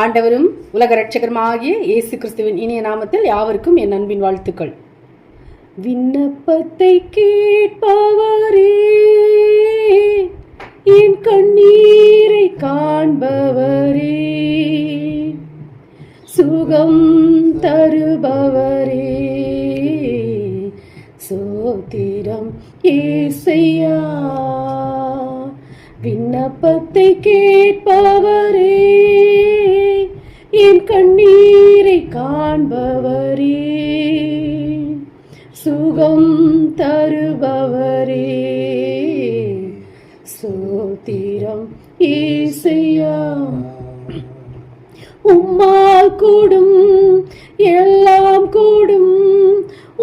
ஆண்டவரும் உலக இரட்சகருமாகிய இயேசு கிறிஸ்துவின் இனிய நாமத்தில் யாவருக்கும் என் அன்பின் வாழ்த்துக்கள். விண்ணப்பத்தை கேட்பவரே, என் கண்ணீரை காண்பவரே, சுகம் தருபவரே, சோத்திரம் ஏசையா. விண்ணப்பத்தை கேட்பவரே, என் கண்ணீரை காண்பவரே, சுகம் தருபவரே, சோத்திரம் ஏசையா. உம்மால் கூடும் எல்லாம் கூடும்,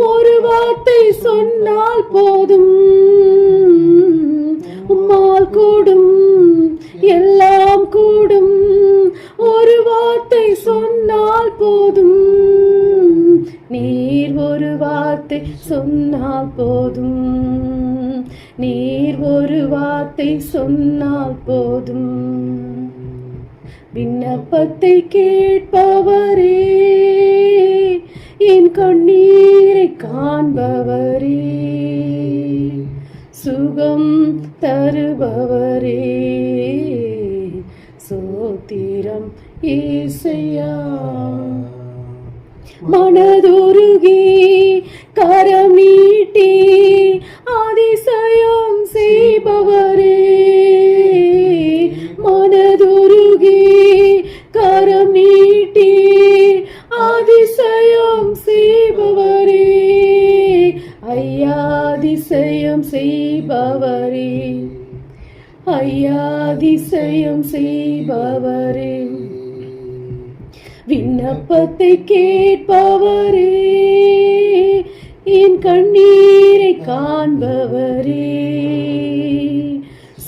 ஒரு வார்த்தை சொன்னால் போதும். உம்மால் கூடும் எல்லாம் கூடும், ஒரு வார்த்தை சொன்னால் போதும். நீர் ஒரு வார்த்தை சொன்னால் போதும், நீர் ஒரு வார்த்தை சொன்னால் போதும். விண்ணப்பத்தை கேட்பவரே, என் கண்ணீரை காண்பவரே, சுகம் தருபவரே, சோத்திரம் ஏசையா. மனதுருகி கரம் நீட்டி அதிசயம் செய்பவரே, மனதுருகி கரம் நீட்டி அதிசயம் செய்பவரே, ஐயா அதிசயம் செய்பவரே, ஐயா அதிசயம் செய்பவரே. விண்ணப்பத்தை கேட்பவரே, என் கண்ணீரை காண்பவரே,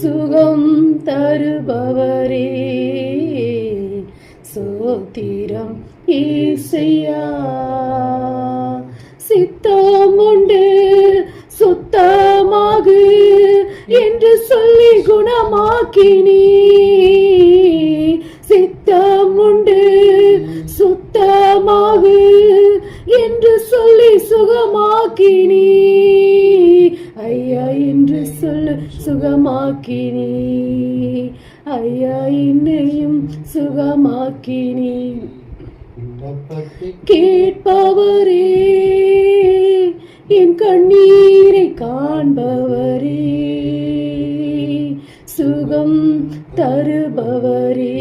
சுகம் தருபவரே, சோத்திரம் ஏசையா. சித்தம் உண்டு சுத்தமாகு என்று சொல்லி குணமாக்கினீ, சித்தம் உண்டு சுத்தமாகு என்று சொல்லி சுகமாக்கினீ, ஐயா என்று சொல்லு சுகமாக்கினீ, ஐயா என்னையும் சுகமாக்கினீ. கேட்பவரே, என் கண்ணீரை காண்பவரே, சுகம் தருபவரே,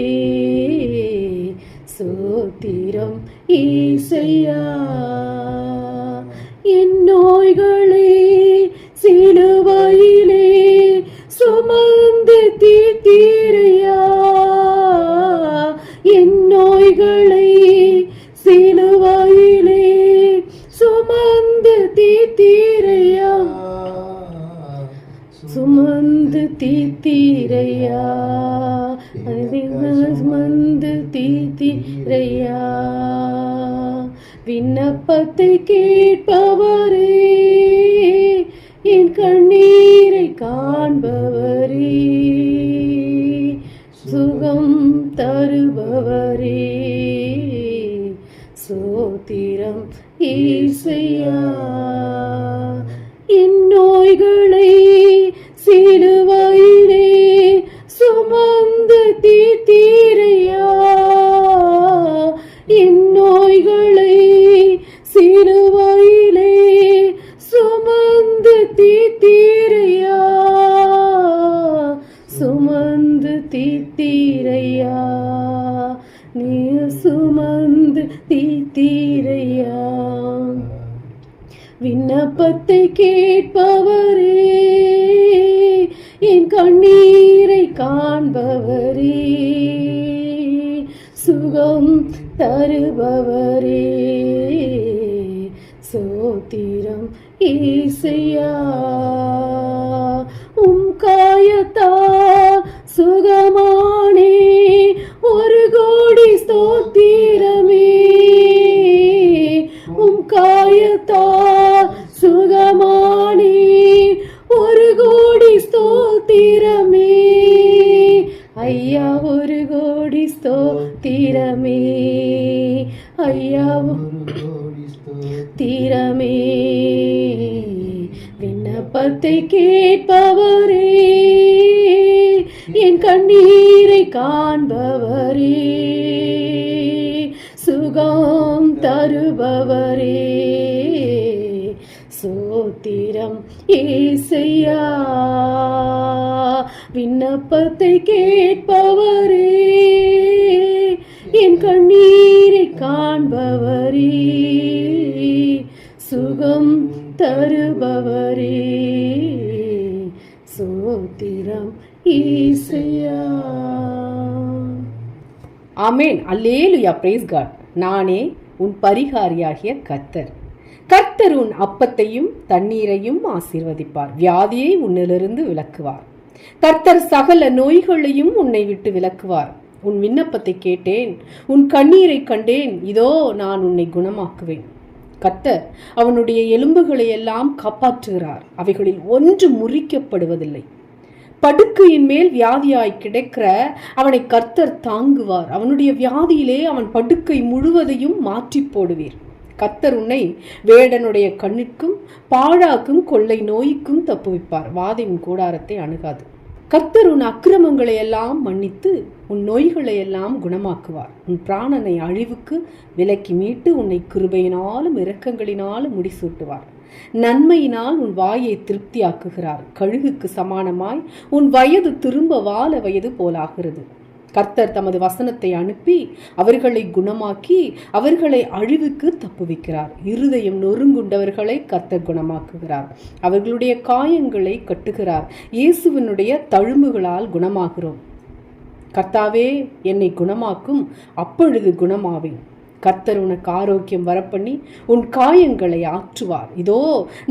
சோத்திரம் ஏசையா. என் நோய்களை சிலுவையிலே சுமந்து தீர்த்தீரையா, என் நோய்களை சிலுவையிலே சுமந்து தீர்த்தீரையா, சுமந்து தீர்த்தீரையா, சுமந்து தீர்த்தீரையா. விண்ணப்பத்தை கேட்பவரே, என் கண்ணீரை காண்பவரே, சுகம் தருபவரே, சோத்திரம் ஏசையா. என் நோய்களை சிலுவையிலே சுமந்து தீர்த்தீரையா, என் நோய்களை சிலுவையிலே சுமந்து தீர்த்தீரையா, சுமந்து தீர்த்தீரையா, நீ சுமந்து தீர்த்தீரையா. விண்ணப்பத்தை கேட்பவரே, என் கண்ணீரை காண்பவரே, சுகம் தருபவரே, சோத்திரம் ஏசையா. உம் காயத்தால் சுகமானே, ஒரு கோடி ஸ்தோத்திரமே, உம் காயத்தால் சுகமானே, ஒரு கோடி ஸ்தோத்திரமே, ஐயா ஒரு கோடி ஸ்தோத்திரமே. தீரமே ஐயா தீரமே. விண்ணப்பத்தை கேட்பவரே, என் கண்ணீரை காண்பவரே, சுகம் தருபவரே, சோத்திரம் ஏசையா. விண்ணப்பத்தை கேட்பவரே, என் கண்ணீரை காண்பவரே, சுகம் தருபவரே, சோத்திரம் ஏசையா. ஆமென். அல்லேலூயா. Price God. நானே உன் பரிகாரியாகிய கர்த்தர். கர்த்தர் உன் அப்பத்தையும் தண்ணீரையும் ஆசீர்வதிப்பார், வியாதியை உன்னிலிருந்து விலக்குவார். கர்த்தர் சகல நோய்களையும் உன்னை விட்டு விலக்குவார். உன் விண்ணப்பத்தை கேட்டேன், உன் கண்ணீரை கண்டேன், இதோ நான் உன்னை குணமாக்குவேன். கர்த்தர் அவனுடைய எலும்புகளை எல்லாம் காப்பாற்றுகிறார், அவைகளில் ஒன்று முறிக்கப்படுவதில்லை. படுக்கையின் மேல் வியாதியாய் கிடைக்கிற அவனை கர்த்தர் தாங்குவார். அவனுடைய வியாதியிலே அவன் படுக்கை முழுவதையும் மாற்றி போடுவீர். கர்த்தர் உன்னை வேடனுடைய கண்ணிற்கும் பாழாக்கும் கொள்ளை நோய்க்கும் தப்புவிப்பார். வாதை உன் கூடாரத்தை அணுகாது. கர்த்தர் உன் அக்கிரமங்களை எல்லாம் மன்னித்து உன் நோய்களை எல்லாம் குணமாக்குவார். உன் பிராணனை அழிவுக்கு விலக்கி மீட்டு உன்னை கிருபையினாலும் இரக்கங்களினாலும் முடிசூட்டுவார். நன்மையினால் உன் வாயை திருப்தியாக்குகிறார். கழுகுக்கு சமானமாய் உன் வயது திரும்ப வாழ வயது போலாகிறது. கர்த்தர் தமது வசனத்தை அனுப்பி அவர்களை குணமாக்கி அவர்களை அழிவுக்கு தப்புவிக்கிறார். இருதயம் நொறுங்குண்டவர்களை கர்த்தர் குணமாக்குகிறார். அவர்களுடைய காயங்களை கட்டுகிறார். இயேசுவினுடைய தழும்புகளால் குணமாகிறோம். கர்த்தாவே என்னை குணமாக்கும், அப்பொழுது குணமாவேன். கர்த்தர் உனக்கு ஆரோக்கியம் வரப்பண்ணி உன் காயங்களை ஆற்றுவார். இதோ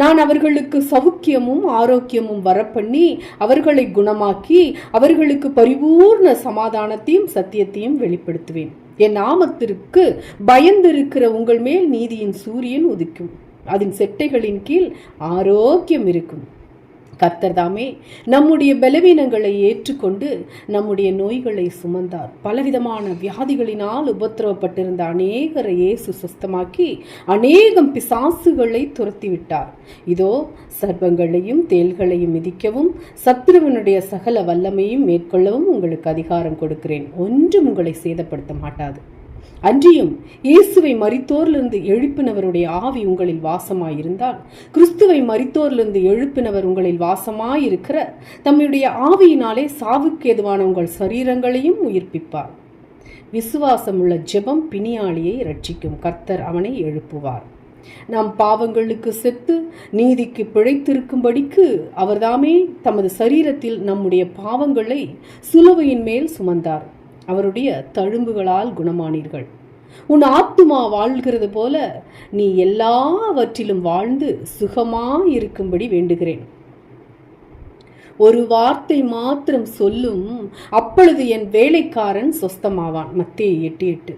நான் அவர்களுக்கு சவுக்கியமும் ஆரோக்கியமும் வரப்பண்ணி அவர்களை குணமாக்கி அவர்களுக்கு பரிபூர்ண சமாதானத்தையும் சத்தியத்தையும் வெளிப்படுத்துவேன். என் நாமத்திற்கு பயந்திருக்கிற உங்கள் மேல் நீதியின் சூரியன் உதிக்கும், அதன் செட்டைகளின் கீழ் ஆரோக்கியம் இருக்கும். கர்த்தர் தாமே நம்முடைய பலவீனங்களை ஏற்றுக்கொண்டு நம்முடைய நோய்களை சுமந்தார். பலவிதமான வியாதிகளினால் உபத்திரவப்பட்டிருந்த அநேகரை இயேசு சுஸ்தமாக்கி அநேகம் பிசாசுகளை துரத்திவிட்டார். இதோ சர்ப்பங்களையும் தேள்களையும் மிதிக்கவும் சத்ருவனுடைய சகல வல்லமையும் மேற்கொள்ளவும் உங்களுக்கு அதிகாரம் கொடுக்கிறேன். ஒன்றும் உங்களை சேதப்படுத்த மாட்டாது. அன்றியும் இயேசுவை மரித்தோரிலிருந்து எழுப்பினவருடைய ஆவி உங்களில் வாசமாயிருந்தால், கிறிஸ்துவை மரித்தோரிலிருந்து எழுப்பினவர் உங்களில் வாசமாயிருக்கிற தம்முடைய ஆவியினாலே சாவுக்கு ஏதுவான உங்கள் சரீரங்களையும் உயிர்ப்பிப்பார். விசுவாசமுள்ள ஜெபம் பிணியாளியை இரட்சிக்கும். கர்த்தர் அவனை எழுப்புவார். நாம் பாவங்களுக்கு செத்து நீதிக்கு பிழைத்திருக்கும்படிக்கு அவர்தாமே தமது சரீரத்தில் நம்முடைய பாவங்களை சிலுவையின் மேல் சுமந்தார். அவருடைய தழும்புகளால் குணமானீர்கள். உன் ஆத்துமா வாழ்கிறது போல நீ எல்லாவற்றிலும் வாழ்ந்து சுகமாயிருக்கும்படி வேண்டுகிறேன். ஒரு வார்த்தை மாத்திரம் சொல்லும், அப்பொழுது என் வேலைக்காரன் சொஸ்தமாவான். மத்தேயு 8:8.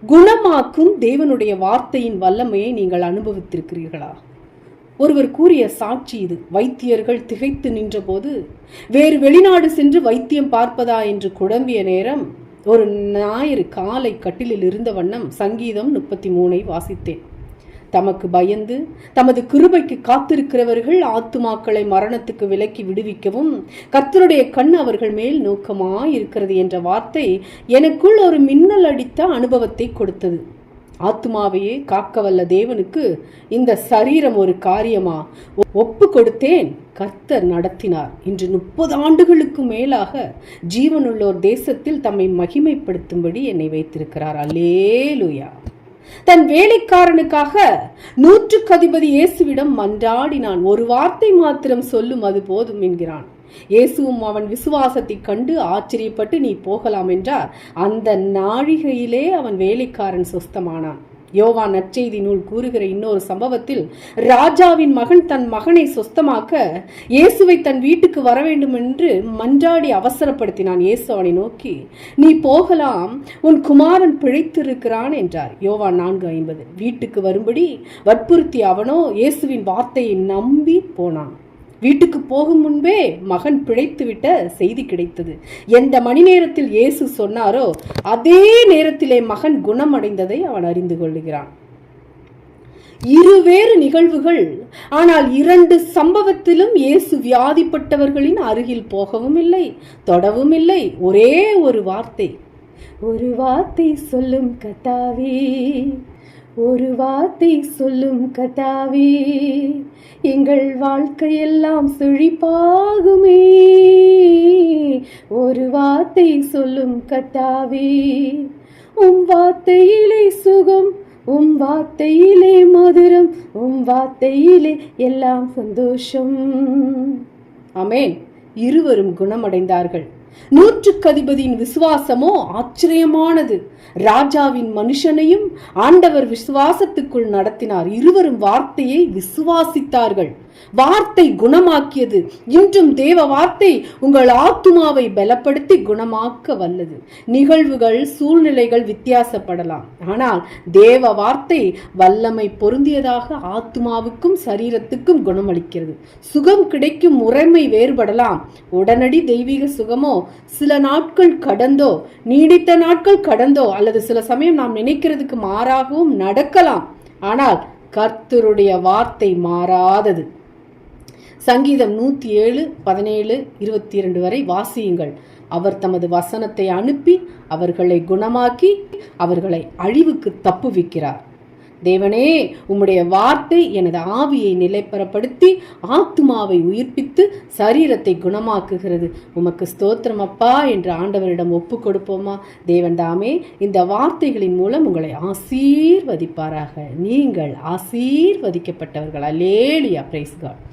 குணமாக்கும் தேவனுடைய வார்த்தையின் வல்லமையை நீங்கள் அனுபவித்திருக்கிறீர்களா? ஒருவர் கூறிய சாட்சி இது. வைத்தியர்கள் திகைத்து நின்ற போது வேறு வெளிநாடு சென்று வைத்தியம் பார்ப்பதா என்று குழம்பிய நேரம் ஒரு ஞாயிறு காலை கட்டிலில் இருந்த வண்ணம் சங்கீதம் 33 வாசித்தேன். தமக்கு பயந்து தமது கிருபைக்கு காத்திருக்கிறவர்கள் ஆத்துமாக்களை மரணத்துக்கு விலக்கி விடுவிக்கவும் கர்த்தருடைய கண் அவர்கள் மேல் நோக்கமாயிருக்கிறது என்ற வார்த்தை எனக்குள் ஒரு மின்னல் அடித்த அனுபவத்தை கொடுத்தது. ஆத்துமாவையே காக்கவல்ல தேவனுக்கு இந்த சரீரம் ஒரு காரியமா? ஒப்பு கொடுத்தேன், கர்த்தர் நடத்தினார். இன்று 30 ஆண்டுகளுக்கு மேலாக ஜீவனுள்ளோர் தேசத்தில் தம்மை மகிமைப்படுத்தும்படி என்னை வைத்திருக்கிறார். அல்லேலூயா. தன் வேலைக்காரனுக்காக 100க்கு அதிபதி இயேசுவிடம் மன்றாடினான். ஒரு வார்த்தை மாத்திரம் சொல்லும், அது போதும் என்கிறான். இயேசுவும் அவன் விசுவாசத்தை கண்டு ஆச்சரியப்பட்டு நீ போகலாம் என்றார். அந்த நாழிகையிலே அவன் வேலைக்காரன் சொஸ்தமானான். யோவான் நற்செய்தி நூல் கூறுகிற இன்னொரு சம்பவத்தில் ராஜாவின் மகன் தன் மகனை சொஸ்தமாக்க இயேசுவை தன் வீட்டுக்கு வர வேண்டும் என்று மன்றாடி அவசரப்படுத்தினான். இயேசு அவனை நோக்கி, நீ போகலாம், உன் குமாரன் பிழைத்திருக்கிறான் என்றார். யோவான் 4:50. வீட்டுக்கு வரும்படி வற்புறுத்தி அவனோ இயேசுவின் வார்த்தையை நம்பி போனான். வீட்டுக்கு போகும் முன்பே மகன் பிழைத்து விட்ட செய்தி கிடைத்தது. எந்த மணி நேரத்தில் இயேசு சொன்னாரோ அதே நேரத்திலே மகன் குணமடைந்ததை அவன் அறிந்து கொள்கிறான். இருவேறு நிகழ்வுகள், ஆனால் இரண்டு சம்பவத்திலும் இயேசு வியாதிப்பட்டவர்களின் அருகில் போகவும் இல்லை, தொடவும் இல்லை. ஒரே ஒரு வார்த்தை, ஒரு வார்த்தை சொல்லும் கர்த்தாவே, ஒரு வார்த்தை சொல்லும் கர்த்தாவே, எங்கள் வாழ்க்கையெல்லாம் செழிப்பாகுமே. ஒரு வார்த்தை சொல்லும் கர்த்தாவே, உம் வார்த்தையிலே சுகம், உம் வார்த்தையிலே மதுரம், உம் வார்த்தையிலே எல்லாம் சந்தோஷம். ஆமென். இருவரும் குணமடைந்தார்கள். 100க்கு அதிபதியின் விசுவாசமோ ஆச்சரியமானது. ராஜாவின் மனுஷனையும் ஆண்டவர் விசுவாசத்துக்குள் நடத்தினார். இருவரும் வார்த்தையை விசுவாசித்தார்கள். வார்த்தை குணமாக்கியது. இன்றும் தேவ வார்த்தை உங்கள் ஆத்துமாவை பலப்படுத்தி குணமாக்க வல்லது. நிகழ்வுகள், சூழ்நிலைகள் வித்தியாசப்படலாம், ஆனால் தேவ வார்த்தை வல்லமை பொருந்தியதாக ஆத்துமாவுக்கும் சரீரத்துக்கும் குணமளிக்கிறது. சுகம் கிடைக்கும் முறைமை வேறுபடலாம். உடனடி தெய்வீக சுகமோ சில நாட்கள் கடந்தோ, நீடித்த நாட்கள் கடந்தோ, அல்லது சில சமயம் நாம் நினைக்கிறதுக்கு மாறாகவும் நடக்கலாம். ஆனால் கர்த்தருடைய வார்த்தை மாறாதது. சங்கீதம் 107, 17, 22 வரை வாசியுங்கள். அவர் தமது வசனத்தை அனுப்பி அவர்களை குணமாக்கி அவர்களை அழிவுக்கு தப்புவிக்கிறார். தேவனே, உம்முடைய வார்த்தை எனது ஆவியை நிலைப்பெறப்படுத்தி ஆத்துமாவை உயிர்ப்பித்து சரீரத்தை குணமாக்குகிறது. உமக்கு ஸ்தோத்திரம் அப்பா என்று ஆண்டவரிடம் ஒப்பு கொடுப்போமா? தேவன் தாமே இந்த வார்த்தைகளின் மூலம் உங்களை ஆசீர்வதிப்பாராக. நீங்கள் ஆசீர்வதிக்கப்பட்டவர்கள். அல்லேலூயா. Price God.